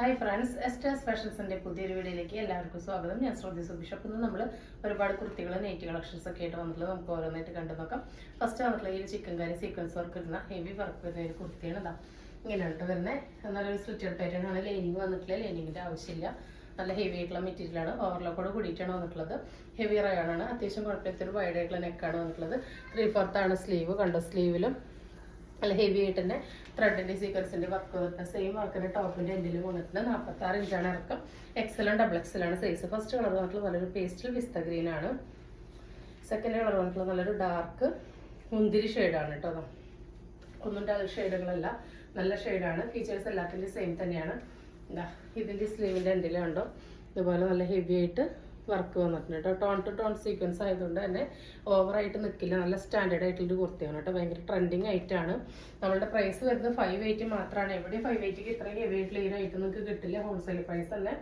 Hi friends, എസ്റ്റേഴ്സ് ഫാഷൻസിൻ്റെ പുതിയൊരു വീഡിയോയിലേക്ക് എല്ലാവർക്കും സ്വാഗതം. ഞാൻ ശ്രുതി സുബിഷപ്പ്. ഇന്ന് നമ്മൾ ഒരുപാട് കുർത്തികൾ, നൈറ്റ് കളക്ഷൻസ് ഒക്കെ ആയിട്ട് വന്നിട്ടുള്ളത് നമുക്ക് ഓരോന്നായിട്ട് കണ്ടു നോക്കാം. ഫസ്റ്റ് വന്നിട്ടുള്ള ഈ ചിക്കൻ കറി സീക്വൻസ് വർക്ക് വരുന്ന ഹെവി വർക്ക് വരുന്ന ഒരു കുർത്തിയാണ്. ഇതാ ഇങ്ങനെയായിട്ട് വരുന്നത്. നല്ലൊരു സ്ലിറ്റഡ് പാറ്റേൺ ആണ്. ലൈനിങ് വന്നിട്ടില്ല, ലൈനിങ്ങിൻ്റെ ആവശ്യമില്ല. നല്ല ഹെവി ആയിട്ടുള്ള മെറ്റീരിയലാണ്. ഓവർലോക്കോട് കൂടിയിട്ടാണ് വന്നിട്ടുള്ളത്. ഹെവി റയോണാണ്. അത്യാവശ്യം കുഴപ്പമില്ലാത്തൊരു വൈഡ് ആയിട്ടുള്ള നെക്കാണ് വന്നിട്ടുള്ളത്. 3/4 ആണ് സ്ലീവ്. കണ്ടോ, സ്ലീവിലും നല്ല ഹെവി ആയിട്ട് തന്നെ ത്രെഡിൻ്റെ സീക്വൻസിൻ്റെ വർക്ക് വന്നിട്ട് സെയിം വർക്കിൻ്റെ ടോപ്പിൻ്റെ എൻഡിലും വന്നിട്ടുണ്ട്. 46 ഇഞ്ചാണ് ഇറക്കം. എക്സലും ഡബിൾ എക്സലാണ് സൈസ്. ഫസ്റ്റ് കളർ വന്നിട്ടുള്ള നല്ലൊരു പേസ്റ്റൽ പിസ്ത ഗ്രീൻ ആണ്. സെക്കൻഡ് കളർ വന്നിട്ടുള്ള നല്ലൊരു ഡാർക്ക് മുന്തിരി ഷെയ്ഡാണ് കേട്ടോ. ഒന്നും ഷെയ്ഡുകളല്ല, നല്ല ഷെയ്ഡാണ്. ഫീച്ചേഴ്സ് എല്ലാത്തിൻ്റെയും സെയിം തന്നെയാണ്. എന്താ ഇതിൻ്റെ സ്ലീവിൻ്റെ എൻഡിൽ കണ്ടോ, ഇതുപോലെ നല്ല ഹെവി ആയിട്ട് വർക്ക് വന്നിട്ടുണ്ട് കേട്ടോ. ടോൺ ടു ടോൺ സീക്വൻസ് ആയതുകൊണ്ട് തന്നെ ഓവറായിട്ട് നിൽക്കില്ല. നല്ല സ്റ്റാൻഡേർഡ് ആയിട്ടുള്ളൊരു കുർത്തിയാണ് കേട്ടോ. ഭയങ്കര ട്രെൻഡിങ് ആയിട്ടാണ്. നമ്മളുടെ പ്രൈസ് വരുന്നത് 580 മാത്രമാണ്. എവിടെ 580ക്ക് ഇത്രയും ഹെവി ആയിട്ടുള്ള ഈ റേറ്റ് നിങ്ങൾക്ക് കിട്ടില്ല. ഹോൾസെയിൽ പ്രൈസ് തന്നെ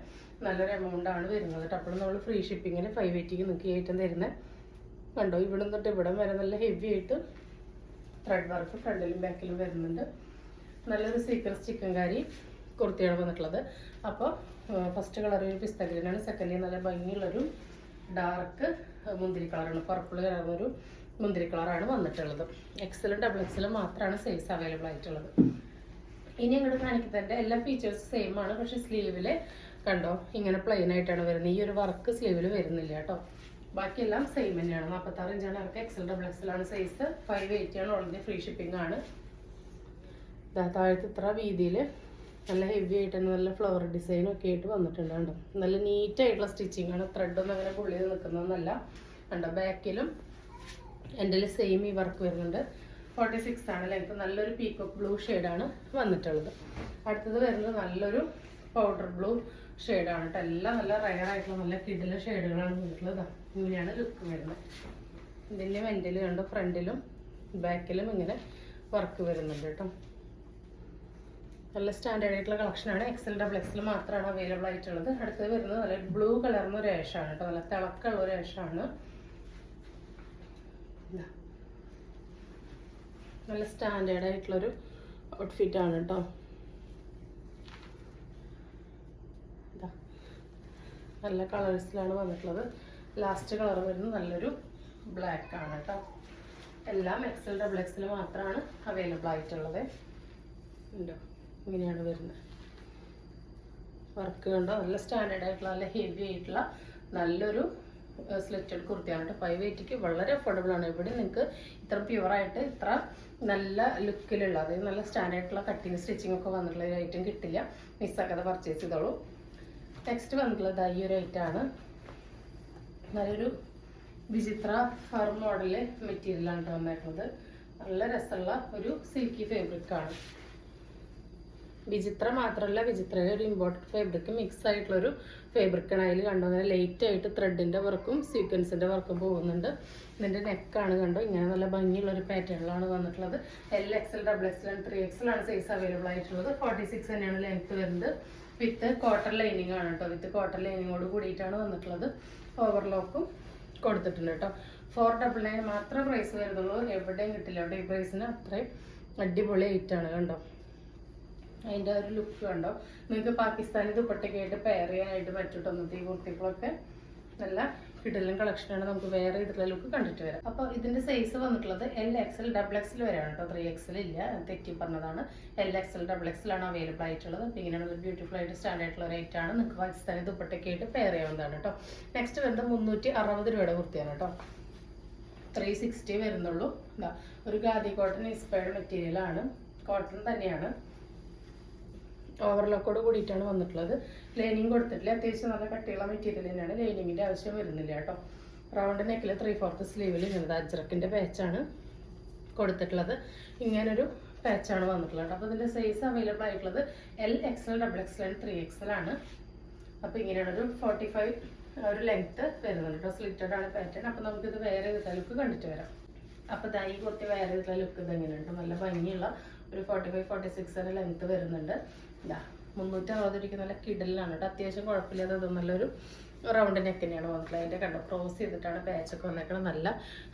നല്ലൊരു എമൗണ്ട് ആണ് വരുന്നത് കേട്ടോ. അപ്പോഴും നമ്മൾ ഫ്രീ ഷിപ്പിങ്ങിന് 580ക്ക് നിങ്ങൾക്ക് ഏറ്റവും തരുന്നത്. കണ്ടോ, ഇവിടെ തൊട്ട് ഇവിടം വരെ നല്ല ഹെവി ആയിട്ട് ത്രെഡ് വർക്ക് ഫ്രണ്ടിലും ബാക്കിലും വരുന്നുണ്ട്. നല്ലൊരു സീക്വൻസ് ചിക്കൻ കറി കുർത്തിയാണ് വന്നിട്ടുള്ളത്. അപ്പോൾ ഫസ്റ്റ് കളർ ഒരു പിസ്ത ഗ്രീനാണ്. സെക്കൻഡ് നല്ല ഭംഗിയുള്ളൊരു ഡാർക്ക് മുന്തിരി കളറാണ്. പർപ്പിൾ കളർന്നൊരു മുന്തിരി കളറാണ് വന്നിട്ടുള്ളത്. എക്സലും ഡബിൾ എക്സലും മാത്രമാണ് സൈസ് അവൈലബിൾ ആയിട്ടുള്ളത്. ഇനി അങ്ങോട്ട് കാണിക്കുന്നതിൻ്റെ എല്ലാ ഫീച്ചേഴ്സ് സെയിം ആണ്. പക്ഷേ സ്ലീവിൽ കണ്ടോ ഇങ്ങനെ പ്ലെയിൻ ആയിട്ടാണ് വരുന്നത്. ഈ ഒരു വർക്ക് സ്ലീവിൽ വരുന്നില്ല കേട്ടോ. ബാക്കിയെല്ലാം സെയിം തന്നെയാണ്. 46 ഇഞ്ചാണ് ഇറക്കം. XL double എക്സലാണ് size. 580 ആണ്. ഓൾറെഡി ഫ്രീ ഷിപ്പിംഗ് ആണ്. താഴത്ത് ഇത്ര വീതിയിൽ നല്ല ഹെവി ആയിട്ട് തന്നെ നല്ല ഫ്ലവർ ഡിസൈനും ഒക്കെ ആയിട്ട് വന്നിട്ടുണ്ട് കണ്ടോ. നല്ല നീറ്റായിട്ടുള്ള സ്റ്റിച്ചിങ് ആണ്. ത്രെഡൊന്നും അങ്ങനെ പുള്ളിയിൽ നിൽക്കുന്നതെന്നല്ല കണ്ടോ. ബാക്കിലും എൻ്റെ സെയിം ഈ വർക്ക് വരുന്നുണ്ട്. 46 ആണ് ലെങ്ത്. നല്ലൊരു പീക്കോക്ക് ബ്ലൂ ഷെയ്ഡാണ് വന്നിട്ടുള്ളത്. അടുത്തത് വരുന്നത് നല്ലൊരു പൗഡർ ബ്ലൂ ഷെയ്ഡാണ് കേട്ടോ. എല്ലാം നല്ല റയർ ആയിട്ടുള്ള നല്ല കിടില ഷെയ്ഡുകളാണ് വന്നിട്ടുള്ളത്. ഇങ്ങനെയാണ് ലുക്ക് വരുന്നത്. ഇതിൻ്റെ വെൻറ്റിൽ കണ്ടോ, ഫ്രണ്ടിലും ബാക്കിലും ഇങ്ങനെ വർക്ക് വരുന്നുണ്ട് കേട്ടോ. നല്ല സ്റ്റാൻഡേർഡ് ആയിട്ടുള്ള കളക്ഷനാണ്. എക്സൽ ഡബിൾ എക്സൽ മാത്രമാണ് അവൈലബിൾ ആയിട്ടുള്ളത്. അടുത്തത് വരുന്നത് നല്ല ബ്ലൂ കളർന്ന ഒരു ആഷാണ് കേട്ടോ. നല്ല തിളക്കമുള്ള ഒരു ആഷാണ്. നല്ല സ്റ്റാൻഡേർഡ് ആയിട്ടുള്ളൊരു ഔട്ട്ഫിറ്റ് ആണ് കേട്ടോ. നല്ല കളേഴ്സിലാണ് വന്നിട്ടുള്ളത്. ലാസ്റ്റ് കളർ വരുന്നത് നല്ലൊരു ബ്ലാക്ക് ആണ് കേട്ടോ. എല്ലാം എക്സൽ ഡബിൾ എക്സൽ മാത്രമാണ് അവൈലബിൾ ആയിട്ടുള്ളത്. ഉണ്ടോ, ഇങ്ങനെയാണ് വരുന്നത്. വർക്ക് കണ്ടോ, നല്ല സ്റ്റാൻഡേർഡ് ആയിട്ടുള്ള നല്ല ഹെവി ആയിട്ടുള്ള നല്ലൊരു സ്ലിറ്റഡ് കുർത്തിയാണ് കേട്ടോ. 580ക്ക് വളരെ അഫോർഡബിൾ ആണ്. ഇവിടെ നിങ്ങൾക്ക് ഇത്ര പ്യുവറായിട്ട് ഇത്ര നല്ല ലുക്കിലുള്ള, അതായത് നല്ല സ്റ്റാൻഡേർഡ് ആയിട്ടുള്ള കട്ടിങ് സ്റ്റിച്ചിങ് ഒക്കെ വന്നിട്ടുള്ള ഒരു ഐറ്റം കിട്ടില്ല. മിസ്സാക്കാതെ പർച്ചേസ് ചെയ്തോളൂ. നെക്സ്റ്റ് വന്നിട്ടുള്ളത് ഈ ഒരു ഐറ്റമാണ്. നല്ലൊരു വിചിത്ര ഫർ മോഡല് മെറ്റീരിയലാണ് കേട്ടോ വന്നിട്ടുള്ളത്. നല്ല രസമുള്ള ഒരു സിൽക്കി ഫാബ്രിക് ആണ്. വിചിത്ര മാത്രമല്ല, വിചിത്രയുടെ ഒരു ഇമ്പോർട്ടഡ് ഫാബ്രിക് മിക്സ് ആയിട്ടുള്ളൊരു ഫാബ്രിക്കാണ്. അതിൽ കണ്ടോ അങ്ങനെ ലേറ്റ് ആയിട്ട് ത്രെഡിൻ്റെ വർക്കും സീക്വൻസിൻ്റെ വർക്കും പോകുന്നുണ്ട്. ഇതിൻ്റെ നെക്കാണ് കണ്ടോ ഇങ്ങനെ നല്ല ഭംഗിയുള്ളൊരു പാറ്റേണിലാണ് വന്നിട്ടുള്ളത്. L XL double XL 3XL ആണ് സൈസ് അവൈലബിൾ ആയിട്ടുള്ളത്. 46 തന്നെയാണ് ലെങ്ത് വരുന്നത്. വിത്ത് കോട്ടൺ ലൈനിങ് ആണ് കേട്ടോ. വിത്ത് കോട്ടൺ ലൈനിങ്ങോട് കൂടിയിട്ടാണ് വന്നിട്ടുള്ളത്. ഓവർലോക്കും കൊടുത്തിട്ടുണ്ട് കേട്ടോ. 499 മാത്രമേ പ്രൈസ് വരുന്നുള്ളൂ. എവിടെയും കിട്ടില്ല. അവിടെ ഈ പ്രൈസിന് അത്രയും അടിപൊളി ഐറ്റാണ് കണ്ടോ. അതിൻ്റെ ഒരു ലുക്ക് കണ്ടോ. നിങ്ങൾക്ക് പാകിസ്ഥാനി ദുപ്പട്ടയൊക്കെ ആയിട്ട് പെയർ ചെയ്യാനായിട്ട് പറ്റൂട്ടൊന്നത്. ഈ കുർത്തികളൊക്കെ നല്ല കിടലും കളക്ഷനാണ്. നമുക്ക് വേറെ ഇതിലുള്ള ലുക്ക് കണ്ടിട്ട് വരാം. അപ്പോൾ ഇതിൻ്റെ സൈസ് വന്നിട്ടുള്ളത് എൽ എക്സൽ ഡബിൾ എക്സൽ വരെയാണ് കേട്ടോ. 3XL ഇല്ല, തെറ്റി പറഞ്ഞതാണ്. എൽ എക്സൽ ഡബിൾ എക്സൽ ആണ് അവൈലബിൾ ആയിട്ടുള്ളത്. അപ്പോൾ ഇങ്ങനെയുള്ള ബ്യൂട്ടിഫുൾ ആയിട്ട് സ്റ്റാൻഡേർഡ് ആയിട്ടുള്ള റേറ്റ് ആണ്. നിങ്ങൾക്ക് പാകിസ്ഥാനി ദുപ്പട്ടയൊക്കെ ആയിട്ട് പെയർ ചെയ്യാവുന്നതാണ് കേട്ടോ. നെക്സ്റ്റ് വരുന്നത് 360 രൂപയുടെ കുർത്തിയാണ് കേട്ടോ. 360 വരുന്നുള്ളൂ. എന്താ ഒരു ഖാദി കോട്ടൺ ഇൻസ്പയർഡ് മെറ്റീരിയലാണ്. കോട്ടൺ തന്നെയാണ്. ഓവർലോക്കോട് കൂടിയിട്ടാണ് വന്നിട്ടുള്ളത്. ലൈനിങ് കൊടുത്തിട്ടില്ല. അത്യാവശ്യം നല്ല കട്ടിയുള്ള മെറ്റീരിയൽ തന്നെയാണ്. ലൈനിങ്ങിൻ്റെ ആവശ്യം വരുന്നില്ല കേട്ടോ. റൗണ്ട് നെക്കിൽ 3/4 സ്ലീവിൽ ഇങ്ങനത്തെ അജ്രക്കിൻ്റെ പാച്ചാണ് കൊടുത്തിട്ടുള്ളത്. ഇങ്ങനൊരു പാച്ചാണ് വന്നിട്ടുള്ളത്. അപ്പോൾ ഇതിൻ്റെ സൈസ് അവൈലബിൾ ആയിട്ടുള്ളത് L XL double XL 3XL ആണ്. അപ്പോൾ ഇങ്ങനെയാണ് ഒരു 45 ഒരു ലെങ്ത്ത് വരുന്നുണ്ട് കേട്ടോ. സ്ലിറ്റഡ് ആണ് പാറ്റേൺ. അപ്പോൾ നമുക്കിത് വേറെ വിധ ലുക്ക് കണ്ടിട്ട് വരാം. അപ്പോൾ ഈ കുർത്തി വേറെ വിധ ലുക്ക് ഇത് എങ്ങനെയുണ്ട്. നല്ല ഭംഗിയുള്ള ഒരു 45-46 ലെങ്ത്ത് വരുന്നുണ്ട്. ഇതാ 360 നല്ല കിടലിലാണ് കേട്ടോ. അത്യാവശ്യം കുഴപ്പമില്ലാതെ നല്ലൊരു റൗണ്ട് നെക്ക് തന്നെയാണ് വന്നിട്ടുള്ളത്. അതിൻ്റെ കണ്ടോ ക്രോസ് ചെയ്തിട്ടാണ് പാച്ചൊക്കെ വന്നേക്കുന്നത്. നല്ല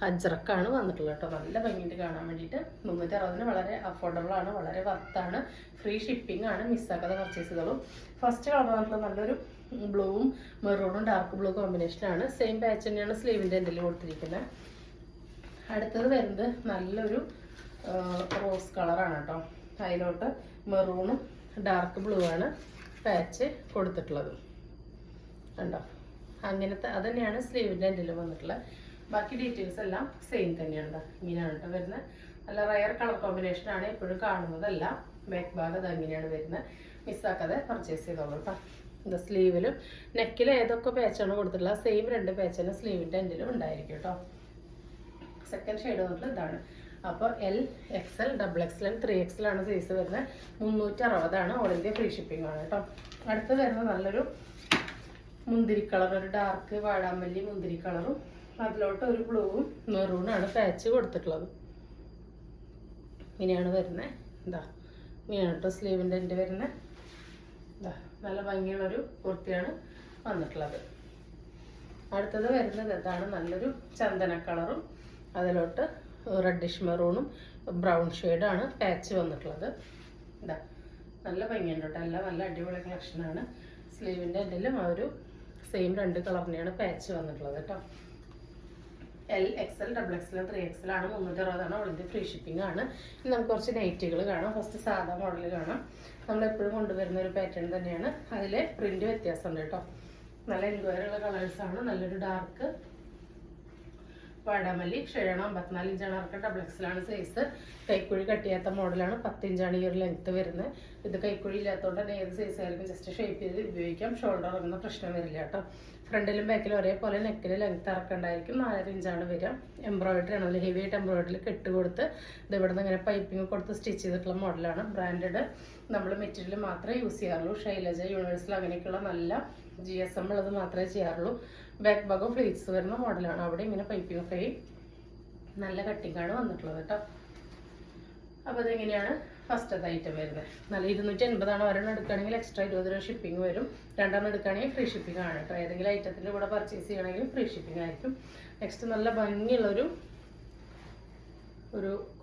അജ്രക്കാണ് വന്നിട്ടുള്ളത് കേട്ടോ. നല്ല ഭംഗിയിട്ട് കാണാൻ വേണ്ടിയിട്ട് 360 വളരെ അഫോർഡബിൾ ആണ്, വളരെ വർത്താണ്. ഫ്രീ ഷിപ്പിംഗ് ആണ്, മിസ്സാക്കാതെ പർച്ചേസ് ചെയ്തോളൂ. ഫസ്റ്റ് കളർ വന്നിട്ടുള്ള നല്ലൊരു ബ്ലൂവും മെറൂണും ഡാർക്ക് ബ്ലൂ കോമ്പിനേഷനാണ്. സെയിം പാച്ച് തന്നെയാണ് സ്ലീവിൻ്റെ എൻഡിൽ കൊടുത്തിരിക്കുന്നത്. അടുത്തത് വരുന്നത് നല്ലൊരു റോസ് കളറാണ് കേട്ടോ. അതിലോട്ട് മെറൂണും ഡാർക്ക് ബ്ലൂ ആണ് പാച്ച് കൊടുത്തിട്ടുള്ളത് കണ്ടോ. അങ്ങനത്തെ അത് തന്നെയാണ് സ്ലീവിൻ്റെ എൻഡിൽ വന്നിട്ടുള്ളത്. ബാക്കി ഡീറ്റെയിൽസ് എല്ലാം സെയിം തന്നെയാണ്. ഇങ്ങനെയാണ് കേട്ടോ വരുന്നത്. നല്ല റയർ കളർ കോമ്പിനേഷനാണ്, എപ്പോഴും കാണുന്നതല്ല. ബാക്ക് ഭാഗം അത് അങ്ങനെയാണ് വരുന്നത്. മിസ്സാക്കാതെ പർച്ചേസ് ചെയ്തോളൂ കേട്ടോ. ഇത് സ്ലീവിലും നെക്കിലും ഏതൊക്കെ പാച്ചാണ് കൊടുത്തിട്ടുള്ളത് സെയിം 2 പാച്ച് തന്നെ സ്ലീവിൻ്റെ എൻഡിലും ഉണ്ടായിരിക്കും കേട്ടോ. സെക്കൻഡ് ഷെയ്ഡ് വന്നിട്ട് ഇതാണ്. അപ്പോൾ L, XL, XXL, 3XL ആണ് സൈസ് വരുന്നത്. 360 ആണ്. ഓൾ ഇന്ത്യ ഫ്രീ ഷിപ്പിംഗ് ആണ് കേട്ടോ. അടുത്ത് വരുന്നത് നല്ലൊരു മുന്തിരി കളർ, ഒരു ഡാർക്ക് വാടാമല്ലി മുന്തിരി കളറും അതിലോട്ട് ഒരു ബ്ലൂവും മെറൂണാണ് പാച്ച് കൊടുത്തിട്ടുള്ളത്. ഇങ്ങനെയാണ് വരുന്നത്. എന്താ ഇങ്ങനെയാണ് കേട്ടോ സ്ലീവിൻ്റെ എൻ്റെ വരുന്നത്. എന്താ നല്ല ഭംഗിയുള്ളൊരു കുർത്തിയാണ് വന്നിട്ടുള്ളത്. അടുത്തത് വരുന്നത് ഇതാണ് നല്ലൊരു ചന്ദന കളറും അതിലോട്ട് റെഡിഷ് മെറൂണും ബ്രൗൺ ഷെയ്ഡാണ് പാച്ച് വന്നിട്ടുള്ളത്. എന്താ നല്ല ഭംഗിയുണ്ട് കേട്ടോ. എല്ലാം നല്ല അടിപൊളി കളക്ഷനാണ്. സ്ലീവിൻ്റെ എൻഡിലും ആ ഒരു സെയിം 2 കളറിനെയാണ് പാച്ച് വന്നിട്ടുള്ളത് കേട്ടോ. L, XL, XXL, 3XL ആണ്. 360 ആണ്. ഓൾ ഇന്ത്യ ഫ്രീ ഷിപ്പിംഗ് ആണ്. ഇനി നമുക്ക് കുറച്ച് നൈറ്റികൾ കാണാം. ഫസ്റ്റ് സാധാ മോഡൽ കാണാം. നമ്മളെപ്പോഴും കൊണ്ടുവരുന്ന ഒരു പാറ്റേൺ തന്നെയാണ്. അതിൽ പ്രിന്റ് വ്യത്യാസമുണ്ട് കേട്ടോ. നല്ല എൻക്വയറിയുള്ള കളേഴ്സാണ്. നല്ലൊരു ഡാർക്ക് വാടാമല്ലി ഷെയ്ഡാണ്. 54 ഇഞ്ചാണ് ഇറക്കം. XXL ആണ് സൈസ്. കൈക്കുഴി കട്ട് ചെയ്യാത്ത മോഡലാണ്. 10 ഇഞ്ചാണ് ഈ ഒരു ലെങ്ത്ത് വരുന്നത്. ഇത് കൈക്കുഴി ഇല്ലാത്തതുകൊണ്ട് തന്നെ ഏത് സൈസ് ആയിരിക്കും ജസ്റ്റ് ഷേപ്പ് ചെയ്ത് ഉപയോഗിക്കാം. ഷോൾഡർ ഇറങ്ങുന്ന പ്രശ്നം വരില്ല കേട്ടോ. ഫ്രണ്ടിലും ബാക്കിലും ഒരേപോലെ നെക്കിൽ ലെങ്ത്ത് ഇറക്കണ്ടായിരിക്കും. 4.5 ഇഞ്ചാണ് വരിക. എംബ്രോയിഡറി ആണ്. ഹെവി ആയിട്ട് എംബ്രോയിഡറി കെട്ട് കൊടുത്ത് ഇത് ഇവിടെ നിന്ന് ഇങ്ങനെ പൈപ്പിംഗ് കൊടുത്ത് സ്റ്റിച്ച് ചെയ്തിട്ടുള്ള മോഡലാണ്. ബ്രാൻഡഡ് നമ്മൾ മെറ്റീരിയൽ മാത്രമേ യൂസ് ചെയ്യാറുള്ളൂ. ശൈലജ, യൂണിവേഴ്സൽ അങ്ങനെയൊക്കെയുള്ള നല്ല GSM ഉള്ളത് മാത്രമേ ചെയ്യാറുള്ളൂ. ബാക്ക് ഭാഗം ഫ്ലീറ്റ്സ് വരുന്ന മോഡലാണ്. അവിടെ ഇങ്ങനെ പൈപ്പിംഗ് ഒക്കെ നല്ല കട്ടിംഗ് ആണ് വന്നിട്ടുള്ളത് കേട്ടോ. അപ്പോൾ അതെങ്ങനെയാണ് ഫസ്റ്റത്തെ ഐറ്റം വരുന്നത്. നല്ല 280 ആണ്. ഒരെണ്ണം എടുക്കുകയാണെങ്കിൽ എക്സ്ട്രാ 20 രൂപ ഷിപ്പിംഗ് വരും. 2 എടുക്കുകയാണെങ്കിൽ ഫ്രീ ഷിപ്പിംഗ് ആണ് കേട്ടോ. ഏതെങ്കിലും ഐറ്റത്തിൻ്റെ കൂടെ പർച്ചേസ് ചെയ്യണമെങ്കിൽ ഫ്രീ ഷിപ്പിംഗ് ആയിരിക്കും. നെക്സ്റ്റ് നല്ല ഭംഗിയുള്ളൊരു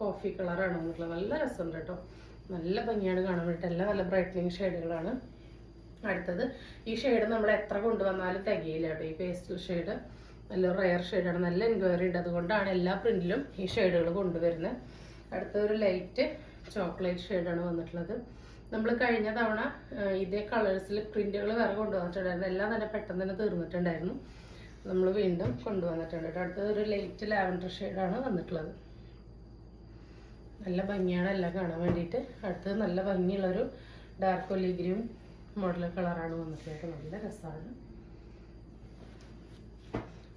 കോഫി കളറാണ് വന്നിട്ടുള്ളത്. നല്ല രസമുണ്ട് കേട്ടോ. നല്ല ഭംഗിയാണ് കാണാൻ വേണ്ടിയിട്ട്. എല്ലാം നല്ല ബ്രൈറ്റനിങ് ഷെയ്ഡുകളാണ്. അടുത്തത് ഈ ഷെയ്ഡ് നമ്മൾ എത്ര കൊണ്ടുവന്നാലും തികയില്ല കേട്ടോ. ഈ പേസ്റ്റൽ ഷെയ്ഡ് നല്ല റയർ ഷെയ്ഡാണ്. നല്ല എൻക്വയറി ഉണ്ട്. അതുകൊണ്ടാണ് എല്ലാ പ്രിന്റിലും ഈ ഷെയ്ഡുകൾ കൊണ്ടുവരുന്നത്. അടുത്തൊരു ലൈറ്റ് ചോക്ലേറ്റ് ഷെയ്ഡാണ് വന്നിട്ടുള്ളത്. നമ്മൾ കഴിഞ്ഞ തവണ ഇതേ കളേഴ്സിൽ പ്രിന്റുകൾ വേറെ കൊണ്ടുവന്നിട്ടുണ്ടായിരുന്നു. എല്ലാം തന്നെ പെട്ടെന്ന് തന്നെ തീർന്നിട്ടുണ്ടായിരുന്നു. നമ്മൾ വീണ്ടും കൊണ്ടുവന്നിട്ടുണ്ട്. അടുത്തത് ഒരു ലൈറ്റ് ലാവൻഡർ ഷെയ്ഡാണ് വന്നിട്ടുള്ളത്. നല്ല ഭംഗിയാണ് എല്ലാം കാണാൻ വേണ്ടിയിട്ട്. അടുത്തത് നല്ല ഭംഗിയുള്ളൊരു ഡാർക്ക് ഒലി ഗ്രീൻ മോഡൽ കളറാണ് വന്നിട്ടുള്ളത്. നല്ല രസമാണ്.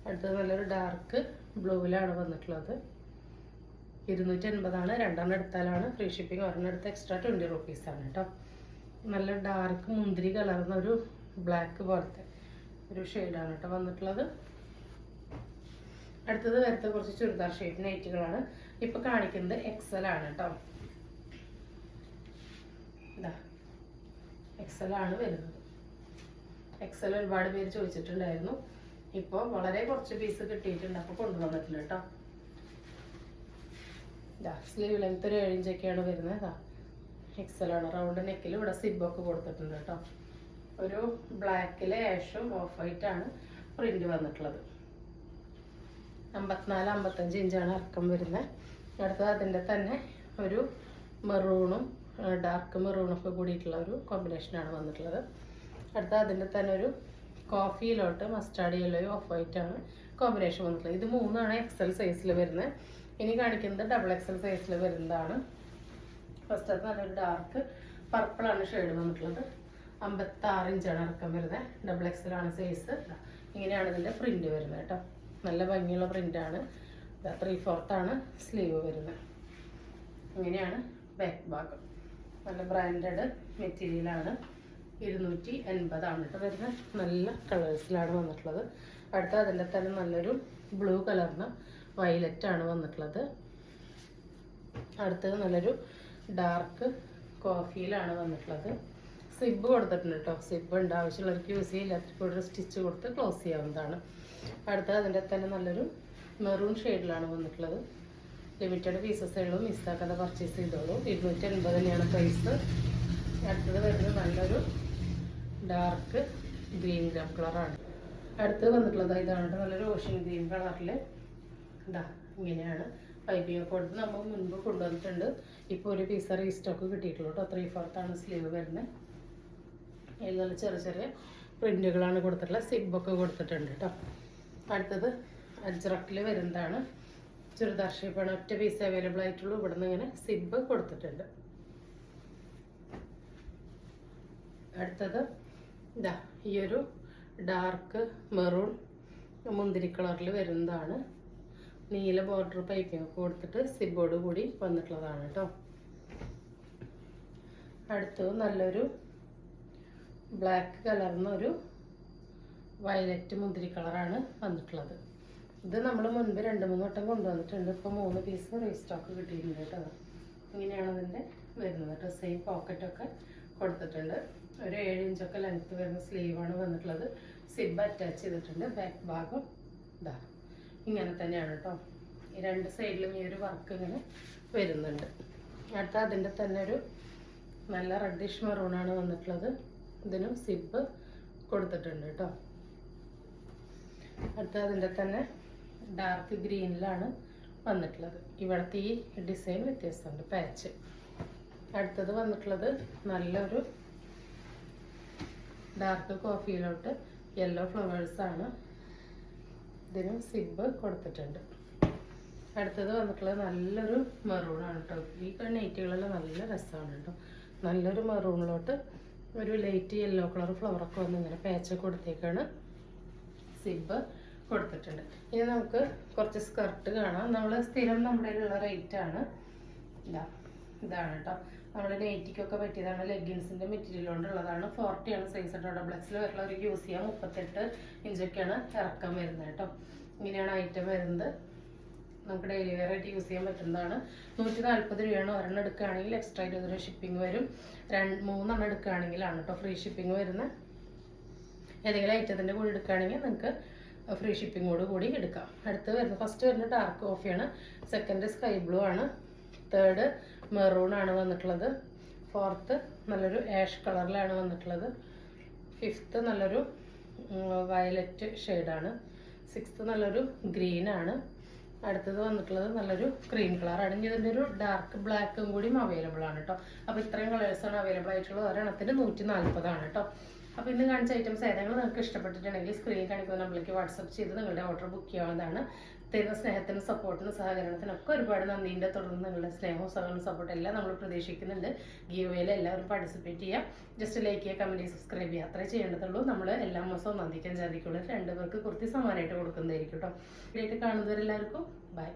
അടുത്തത് നല്ലൊരു ഡാർക്ക് ബ്ലൂവിലാണ് വന്നിട്ടുള്ളത്. 280 ആണ്. 2 എടുത്താലാണ് ഫ്രീ ഷിപ്പിംഗ്. ഒരെണ്ണം എടുത്ത് എക്സ്ട്രാ 20 റുപ്പീസാണ് കേട്ടോ. നല്ല ഡാർക്ക് മുന്തിരി കലർന്ന ഒരു ബ്ലാക്ക് പോലത്തെ ഒരു ഷെയ്ഡാണ് കേട്ടോ വന്നിട്ടുള്ളത്. അടുത്തത് വരുത്ത കുറച്ച് ചുരിദാർ ഷെയ്ഡ് നൈറ്റുകളാണ്. ഇപ്പം കാണിക്കുന്നത് XL ആണ് കേട്ടോ. ഇതാ XL ആണ് വരുന്നത്. XL ഒരുപാട് പേര് ചോദിച്ചിട്ടുണ്ടായിരുന്നു. ഇപ്പോൾ വളരെ കുറച്ച് പീസ് കിട്ടിയിട്ടുണ്ട്. അപ്പോൾ കൊണ്ടുവന്നിട്ടുണ്ട് കേട്ടോ. സ്ലീവ് ലെങ്ത് ഒരു 7 ഇഞ്ചൊക്കെയാണ് വരുന്നത്. XL ആണ്. റൗണ്ട് നെക്കിൽ ഇവിടെ സിബൊക്കെ കൊടുത്തിട്ടുണ്ട് കേട്ടോ. ഒരു ബ്ലാക്കിലെ ആഷും ഓഫ് വൈറ്റ് ആണ് പ്രിന്റ് വന്നിട്ടുള്ളത്. 54-55 ഇഞ്ചാണ് ഇറക്കം വരുന്നത്. അടുത്തത് അതിൻ്റെ തന്നെ ഒരു മെറൂണും ഡാർക്ക് മെറൂണൊക്കെ കൂടിയിട്ടുള്ള ഒരു കോമ്പിനേഷനാണ് വന്നിട്ടുള്ളത്. അടുത്തത് അതിൻ്റെ തന്നെ ഒരു കോഫിയിലോട്ട് മസ്റ്റാർഡ് യെല്ലോയും ഓഫ് വൈറ്റ് ആണ് കോമ്പിനേഷൻ വന്നിട്ടുള്ളത്. ഇത് 3 XL സൈസിൽ വരുന്നത്. ഇനി കാണിക്കുന്നത് XXL സൈസിൽ വരുന്നതാണ്. ഫസ്റ്റ് അത് നല്ലൊരു ഡാർക്ക് പർപ്പിളാണ് ഷെയ്ഡ് വന്നിട്ടുള്ളത്. 56 ഇഞ്ചാണ് ഇറക്കം വരുന്നത്. XXL ആണ് സൈസ്. ഇങ്ങനെയാണ് ഇതിൻ്റെ പ്രിന്റ് വരുന്നത് കേട്ടോ. നല്ല ഭംഗിയുള്ള പ്രിന്റാണ്. 3/4 ആണ് സ്ലീവ് വരുന്നത്. ഇങ്ങനെയാണ് ബാക്ക് ഭാഗം. നല്ല ബ്രാൻഡഡ് മെറ്റീരിയലാണ്. 280 ആണ് കേട്ടോ വരുന്നത്. നല്ല കളേഴ്സിലാണ് വന്നിട്ടുള്ളത്. അടുത്ത അതിൻ്റെ തന്നെ നല്ലൊരു ബ്ലൂ കളറിന് വയലറ്റ് ആണ് വന്നിട്ടുള്ളത്. അടുത്തത് നല്ലൊരു ഡാർക്ക് കോഫിയിലാണ് വന്നിട്ടുള്ളത്. സിബ് കൊടുത്തിട്ടുണ്ട് കേട്ടോ. സിബ് ഉണ്ട്, ആവശ്യമുള്ളവർക്ക് യൂസ് ചെയ്യില്ലാത്തവർക്ക് ഒരു സ്റ്റിച്ച് കൊടുത്ത് ക്ലോസ് ചെയ്യാവുന്നതാണ്. അടുത്ത അതിൻ്റെ തന്നെ നല്ലൊരു മെറൂൺ ഷെയ്ഡിലാണ് വന്നിട്ടുള്ളത്. ലിമിറ്റഡ് പീസസ് ഉള്ളൂ, മിസ്സാക്കാതെ പർച്ചേസ് ചെയ്തോളൂ. 280 തന്നെയാണ് പ്രൈസ്. അടുത്തത് വരുന്നത് നല്ലൊരു ഡാർക്ക് ഗ്രീൻ കളറാണ്. അടുത്തത് വന്നിട്ടുള്ളത് ഇതാണ്, നല്ലൊരു ഓഷ്യൻ ഗ്രീൻ കളറിൽ ഇതാ ഇങ്ങനെയാണ് പൈപ്പിംഗ് ഒക്കെ കൊടുത്ത് നമ്മൾ മുൻപ് കൊണ്ടുവന്നിട്ടുണ്ട്. ഇപ്പോൾ ഒരു പീസ് റീസ്റ്റോക്ക് കിട്ടിയിട്ടുള്ളൂ കേട്ടോ. 3/4 സ്ലീവ് വരുന്നത്. അതിൽ നല്ല ചെറിയ ചെറിയ പ്രിൻറ്റുകളാണ് കൊടുത്തിട്ടുള്ളത്. സിബൊക്കെ കൊടുത്തിട്ടുണ്ട് കേട്ടോ. അടുത്തത് അജ്രക്കിൽ വരുന്നതാണ്. ചുരിദാർ ഷേപ്പാണ്, ഒറ്റ പീസ് അവൈലബിൾ ആയിട്ടുള്ളൂ. ഇവിടെ നിന്ന് ഇങ്ങനെ സിബ് കൊടുത്തിട്ടുണ്ട്. അടുത്തത് ഇതാ ഈ ഒരു ഡാർക്ക് മെറൂൺ മുന്തിരി കളറിൽ വരുന്നതാണ്. നീല ബോർഡർ പൈപ്പിംഗ് ഒക്കെ കൊടുത്തിട്ട് സിബോട് കൂടി വന്നിട്ടുള്ളതാണ് കേട്ടോ. അടുത്തത് നല്ലൊരു ബ്ലാക്ക് കളറിന് ഒരു വയലറ്റ് മുന്തിരി കളറാണ് വന്നിട്ടുള്ളത്. ഇത് നമ്മൾ മുൻപ് 2-3 വട്ടം കൊണ്ടുവന്നിട്ടുണ്ട്. ഇപ്പോൾ 3 പീസ് റീസ്റ്റോക്ക് കിട്ടിയിട്ടുണ്ട് കേട്ടോ. ഇങ്ങനെയാണ് അതിൻ്റെ വരുന്നത് കേട്ടോ. സെയിം പോക്കറ്റൊക്കെ കൊടുത്തിട്ടുണ്ട്. ഒരു 7 ഇഞ്ചൊക്കെ ലെങ്ത്ത് വരുന്ന സ്ലീവാണ് വന്നിട്ടുള്ളത്. സിബ് അറ്റാച്ച് ചെയ്തിട്ടുണ്ട്. ബാക്ക് ഭാഗം ഇതാ ഇങ്ങനെ തന്നെയാണ് കേട്ടോ. ഈ 2 സൈഡിലും ഈ ഒരു വർക്ക് ഇങ്ങനെ വരുന്നുണ്ട്. അടുത്ത അതിൻ്റെ തന്നെ ഒരു നല്ല റെഡിഷ് മെറൂണാണ് വന്നിട്ടുള്ളത്. ഇതിനും സിബ് കൊടുത്തിട്ടുണ്ട് കേട്ടോ. അടുത്ത അതിൻ്റെ തന്നെ ഡാർക്ക് ഗ്രീനിലാണ് വന്നിട്ടുള്ളത്. ഇവിടുത്തെ ഈ ഡിസൈൻ വ്യത്യാസമുണ്ട്, പാച്ച്. അടുത്തത് വന്നിട്ടുള്ളത് നല്ലൊരു ഡാർക്ക് കോഫിയിലോട്ട് യെല്ലോ ഫ്ലവേഴ്സാണ്. ഇതിനും സിബ് കൊടുത്തിട്ടുണ്ട്. അടുത്തത് വന്നിട്ടുള്ളത് നല്ലൊരു മെറൂണാണ് കേട്ടോ. ഈ നൈറ്റുകളെല്ലാം നല്ല രസമാണ് കേട്ടോ. നല്ലൊരു മെറൂണിലോട്ട് ഒരു ലൈറ്റ് യെല്ലോ കളർ ഫ്ലവറൊക്കെ വന്ന് ഇങ്ങനെ പാച്ചൊക്കെ കൊടുത്തേക്കാണ്. സിബ് കൊടുത്തിട്ടുണ്ട്. ഇനി നമുക്ക് കുറച്ച് സ്കർട്ട് കാണാം. നമ്മൾ സ്ഥിരം നമ്മുടെ കയ്യിലുള്ള റേറ്റാണ്. ഇതാണ് കേട്ടോ. നമ്മുടെ നൈറ്റിക്കൊക്കെ പറ്റിയതാണ്. ലെഗിൻസിൻ്റെ മെറ്റീരിയൽ കൊണ്ടുള്ളതാണ്. 40 സൈസ് കേട്ടോ. ഡബിൾഎക്സിൽ വരുന്നവർക്ക് യൂസ് ചെയ്യാം. 38 ഇഞ്ചൊക്കെയാണ് ഇറക്കം വരുന്നത് കേട്ടോ. ഇങ്ങനെയാണ് ഐറ്റം വരുന്നത്. നമുക്ക് ഡെയിലി വെയർ ആയിട്ട് യൂസ് ചെയ്യാൻ പറ്റുന്നതാണ്. 140 രൂപയാണ്. ഒരെണ്ണം എടുക്കുകയാണെങ്കിൽ എക്സ്ട്രാ 20 രൂപ ഷിപ്പിംഗ് വരും. 3 എടുക്കുകയാണെങ്കിലാണ് കേട്ടോ ഫ്രീ ഷിപ്പിംഗ് വരുന്നത്. ഏതെങ്കിലും ഐറ്റത്തിൻ്റെ കൂടി എടുക്കുകയാണെങ്കിൽ നിങ്ങൾക്ക് ഫ്രീ ഷിപ്പിങ്ങോട് കൂടി എടുക്കാം. അടുത്ത് വരുന്നത് ഫസ്റ്റ് വരുന്നത് ഡാർക്ക് കോഫിയാണ്. സെക്കൻഡ് സ്കൈ ബ്ലൂ ആണ്. തേർഡ് മെറൂൺ ആണ് വന്നിട്ടുള്ളത്. ഫോർത്ത് നല്ലൊരു ആഷ് കളറിലാണ് വന്നിട്ടുള്ളത്. ഫിഫ്ത്ത് നല്ലൊരു വയലറ്റ് ഷെയ്ഡാണ്. സിക്സ്ത്ത് നല്ലൊരു ഗ്രീനാണ്. അടുത്തത് വന്നിട്ടുള്ളത് നല്ലൊരു ക്രീം കളറാണ്. ഇനി ഇതിൻ്റെ ഒരു ഡാർക്ക് ബ്ലാക്കും കൂടിയും അവൈലബിൾ ആണ് കേട്ടോ. അപ്പോൾ ഇത്രയും കളേഴ്സാണ് അവൈലബിൾ ആയിട്ടുള്ളത്. ഒരെണ്ണത്തിന് 140 കേട്ടോ. അപ്പോൾ ഇന്ന് കാണിച്ച ഐറ്റംസ് ഏതെങ്കിലും നിങ്ങൾക്ക് ഇഷ്ടപ്പെട്ടിട്ടുണ്ടെങ്കിൽ സ്ക്രീനിൽ കാണിക്കുന്ന നമ്പറിലേക്ക് വാട്സപ്പ് ചെയ്ത് നിങ്ങളുടെ ഓർഡർ ബുക്ക് ചെയ്യാവുന്നതാണ്. തരുന്ന സ്നേഹത്തിനും സപ്പോർട്ടിനും സഹകരണത്തിനൊക്കെ ഒരുപാട് നന്ദിയുണ്ട്. തുടർന്ന് നിങ്ങളുടെ സ്നേഹവും സഹകരണവും സപ്പോർട്ട് എല്ലാം നമ്മൾ പ്രതീക്ഷിക്കുന്നുണ്ട്. ഗീവയിൽ എല്ലാവരും പാർട്ടിസിപ്പേറ്റ് ചെയ്യാം. ജസ്റ്റ് ലൈക്ക് ചെയ്യുക, കമൻറ്റ് ചെയ്യുക, സബ്സ്ക്രൈബ് ചെയ്യുക, അത്രേ ചെയ്യേണ്ടതുള്ളൂ. നമ്മൾ എല്ലാ മാസവും നന്ദിക്കാൻ സാധിക്കുള്ളൂ. 2 പേർക്ക് കുർത്തി സമ്മാനമായിട്ട് കൊടുക്കുന്നതായിരിക്കും കേട്ടോ. വീഡിയോ കാണുന്നവരെല്ലാവർക്കും ബൈ.